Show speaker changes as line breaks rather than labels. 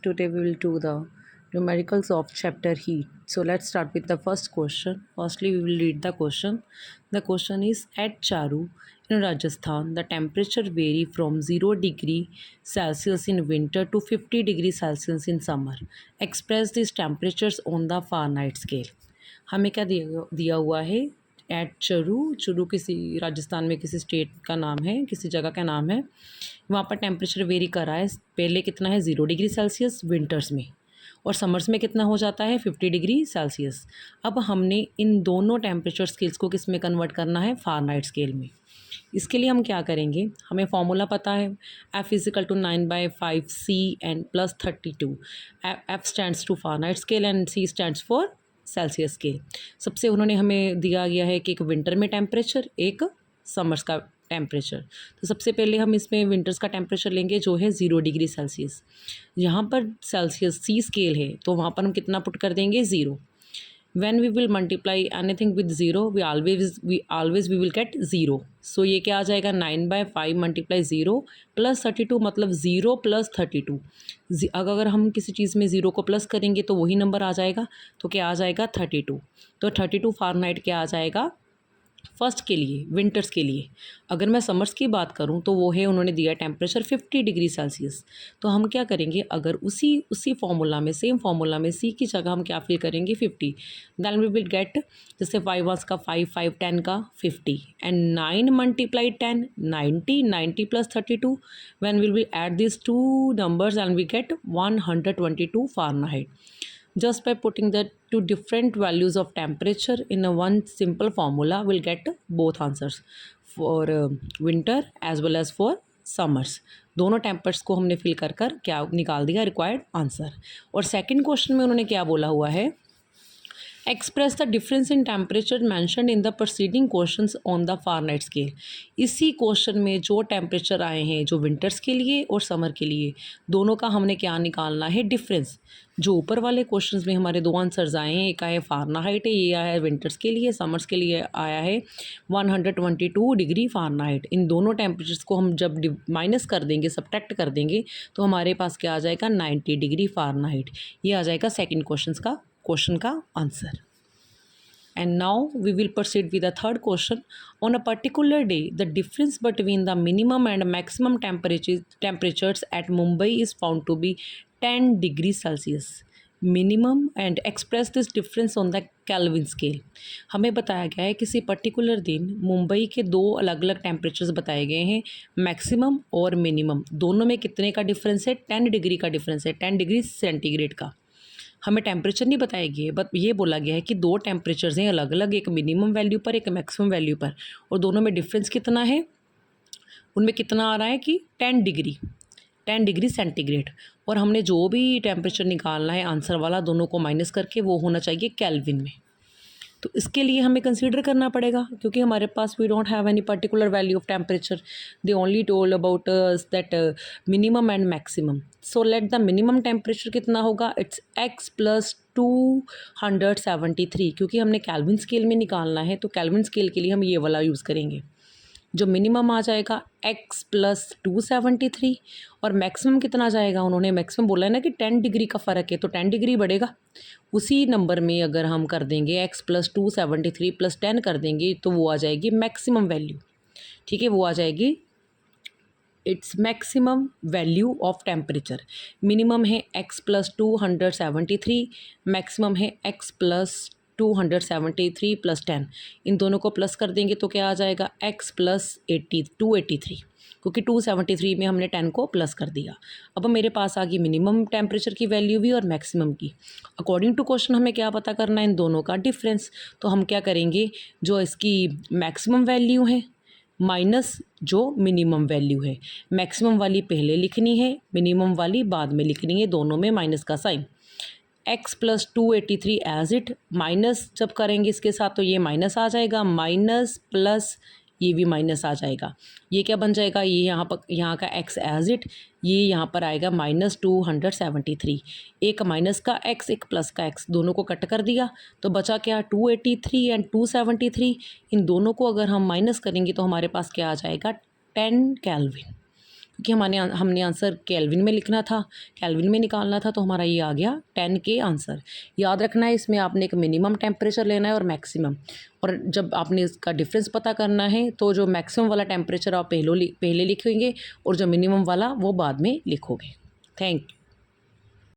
Today we will do the numericals of chapter heat. So let's start with the first question. Firstly, we will read the question. The question is at Charu in Rajasthan, the temperature vary from 0 degree Celsius in winter to 50 degree Celsius in summer. Express these temperatures on the Fahrenheit scale. हमें क्या दिया हुआ है eight चरू Churu किसी राजस्थान में किसी state का नाम है, किसी जगह का नाम है। वहाँ पर टेम्परेचर वेरी कर रहा है। पहले कितना है 0 डिग्री सेल्सियस विंटर्स में, और समर्स में कितना हो जाता है 50 डिग्री सेल्सियस। अब हमने इन दोनों टेम्परेचर स्केल्स को किस में कन्वर्ट करना है, फ़ारेनहाइट स्केल में। इसके लिए हम क्या करेंगे, हमें फॉर्मूला पता है F = 9/5 C and +32। F stands to Fahrenheit scale and C stands for Celsius scale. सबसे उन्होंने हमें दिया गया है कि एक विंटर में टेम्परेचर, एक समर्स का टेम्परेचर। तो सबसे पहले हम इसमें विंटर्स का टेम्परेचर लेंगे जो है 0 डिग्री सेल्सियस। यहाँ पर सेल्सियस C स्केल है तो वहाँ पर हम कितना पुट कर देंगे 0। When we will multiply anything with 0, we always we will get 0. So ये क्या आ जाएगा 9/5 मल्टीप्लाई 0 प्लस 32 मतलब 0 प्लस 32। अगर हम किसी चीज़ में 0 को प्लस करेंगे तो वही नंबर आ जाएगा, तो क्या आ जाएगा 32। तो 32 फ़ारेनहाइट क्या आ जाएगा फर्स्ट के लिए, विंटर्स के लिए। अगर मैं समर्स की बात करूं तो वो है, उन्होंने दिया टेम्परेचर 50 डिग्री सेल्सियस। तो हम क्या करेंगे, अगर उसी फार्मूला में, सेम फार्मूला में C की जगह हम क्या फिल करेंगे 50, देन वी विल गेट जैसे 5 1 का 5 5 10 का 50 and 9 multiply 10 90 90 plus 32। When will we add this two numbers and we get 122 Fahrenheit. Just by putting the two different values of temperature in a one simple formula, we'll get both answers for winter as well as for summers। दोनों tempers को हमने fill कर क्या निकाल दिया required answer. और second question में उन्होंने क्या बोला हुआ है, express the difference in temperature mentioned in the proceeding questions on the Fahrenheit scale. इसी क्वेश्चन में जो टेम्परेचर आए हैं, जो विंटर्स के लिए और समर के लिए, दोनों का हमने क्या निकालना है डिफरेंस। जो ऊपर वाले क्वेश्चंस में हमारे दो आंसर्स आए हैं, एक आया फ़ारेनहाइट है, ये आया है विंटर्स के लिए, समर्स के लिए आया है 122 डिग्री फ़ारेनहाइट। इन दोनों टेम्परेचर्स को हम जब माइनस कर देंगे, सब्ट्रैक्ट कर देंगे, तो हमारे पास क्या आ जाएगा 90 डिग्री फ़ारेनहाइट। ये आ जाएगा सेकेंड क्वेश्चन का answer. And now we will proceed with the third question. On a particular day, the difference between the minimum and maximum temperatures at Mumbai is found to be 10 degrees Celsius. Minimum and express this difference on the kelvin scale. हमें बताया गया है किसी particular दिन मुंबई के दो अलग अलग टेम्परेचर्स बताए गए हैं, मैक्सिमम और मिनिमम। दोनों में कितने का डिफरेंस है, 10 डिग्री का डिफरेंस है, 10 डिग्री सेंटीग्रेड का। हमें टेम्परेचर नहीं बताया गया है, बट ये बोला गया है कि दो टेम्परेचर्स हैं अलग अलग, एक मिनिमम वैल्यू पर, एक मैक्सिमम वैल्यू पर, और दोनों में डिफरेंस कितना है, उनमें कितना आ रहा है कि 10 डिग्री सेंटीग्रेड। और हमने जो भी टेम्परेचर निकालना है आंसर वाला, दोनों को माइनस करके वो होना चाहिए केल्विन में। तो इसके लिए हमें कंसीडर करना पड़ेगा, क्योंकि हमारे पास we don't have any particular value of temperature, they only told about that minimum and maximum. So let the minimum temperature कितना होगा, इट्स x + 273, क्योंकि हमने कैल्विन स्केल में निकालना है तो कैल्विन स्केल के लिए हम ये वाला यूज़ करेंगे। जो मिनिमम आ जाएगा x + 273, और मैक्सिमम कितना आ जाएगा, उन्होंने मैक्सिमम बोला है ना कि 10 डिग्री का फ़र्क है, तो 10 डिग्री बढ़ेगा। उसी नंबर में अगर हम कर देंगे x + 273 + 10 कर देंगे तो वो आ जाएगी मैक्सिमम वैल्यू। ठीक है, वो आ जाएगी its maximum value of temperature. Minimum है x + 273, मैक्सिमम है x + 273 + 10। इन दोनों को प्लस कर देंगे तो क्या आ जाएगा x + 283, क्योंकि 273 में हमने 10 को प्लस कर दिया। अब मेरे पास आ गई मिनिमम टेम्परेचर की वैल्यू भी और मैक्सिमम की। अकॉर्डिंग टू क्वेश्चन हमें क्या पता करना है, इन दोनों का डिफरेंस। तो हम क्या करेंगे, जो इसकी मैक्सिमम वैल्यू है माइनस जो मिनिमम वैल्यू है, मैक्सिमम वाली पहले लिखनी है, मिनिमम वाली बाद में लिखनी है, दोनों में माइनस का sign. x + 283 as it, minus जब करेंगे इसके साथ तो ये माइनस आ जाएगा, माइनस प्लस ये भी माइनस आ जाएगा। ये क्या बन जाएगा, ये यहाँ का x एज इट, ये यहाँ पर आएगा -273। एक माइनस का x, एक प्लस का x, दोनों को कट कर दिया तो बचा क्या 283 एंड 273। इन दोनों को अगर हम माइनस करेंगे तो हमारे पास क्या आ जाएगा 10 केल्विन। क्योंकि हमने आंसर केल्विन में लिखना था, केल्विन में निकालना था, तो हमारा ये आ गया 10 के आंसर। याद रखना है इसमें आपने एक मिनिमम टेम्परेचर लेना है और मैक्सिमम, और जब आपने इसका डिफरेंस पता करना है तो जो मैक्सिमम वाला टेम्परेचर आप पहले लिखेंगे और जो मिनिमम वाला वो बाद में लिखोगे। Thank you.